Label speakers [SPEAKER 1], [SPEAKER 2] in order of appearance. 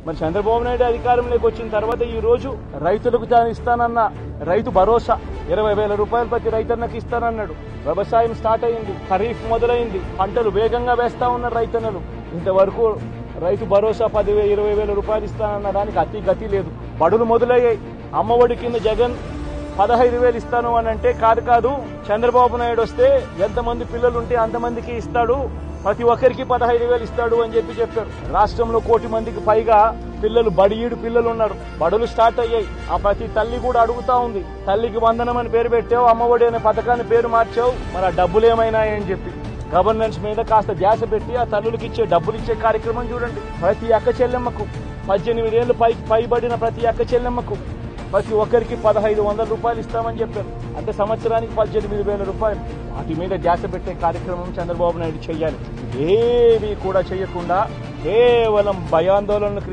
[SPEAKER 1] మరి చంద్రబాబు నాయుడు అధికారంలోకి వచ్చిన తర్వాత ఈ రోజు రైతులకు తాను ఇస్తానన్న రైతు భరోసా 20,000 రూపాయలు ప్రతి రైతన్నకి ఇస్తానన్నాడు. వ్యవసాయం స్టార్ట్ అయింది, ఖరీఫ్ మొదలైంది, పంటలు వేగంగా వేస్తా ఉన్నారు రైతన్నలు. ఇంతవరకు రైతు భరోసా 10,000-20,000 రూపాయలు ఇస్తానన్న దానికి అతి గతి లేదు. బడులు మొదలయ్యాయి. అమ్మఒడి కింద జగన్ 15,000 ఇస్తాను అని అంటే కాదు, చంద్రబాబు నాయుడు వస్తే ఎంతమంది పిల్లలుంటే అంతమందికి ఇస్తాడు, ప్రతి ఒక్కరికి 15,000 ఇస్తాడు అని చెప్పారు. రాష్ట్రంలో 1 కోటి మందికి పైగా పిల్లలు బడియీడు పిల్లలు ఉన్నారు. బడులు స్టార్ట్ అయ్యాయి. ఆ ప్రతి తల్లి కూడా అడుగుతా ఉంది, తల్లికి వందనం అని పేరు పెట్టావు, అమ్మఒడి అనే పథకాన్ని పేరు మార్చావు, మరి ఆ డబ్బులు ఏమైనాయని చెప్పి గవర్నెన్స్ మీద కాస్త ధ్యాస పెట్టి ఆ తల్లులకి ఇచ్చే డబ్బులు ఇచ్చే కార్యక్రమం చూడండి. ప్రతి అక్క చెల్లెమ్మకు 18 ఏళ్లు పైబడిన ప్రతి అక్క చెల్లెమ్మకు ప్రతి ఒక్కరికి 1,500 రూపాయలు ఇస్తామని చెప్పారు. అంటే సంవత్సరానికి 18,000 రూపాయలు. వాటి మీద ధ్యాస పెట్టే కార్యక్రమం చంద్రబాబు నాయుడు చేయాలి. ఏమీ కూడా చేయకుండా కేవలం భయాందోళనలు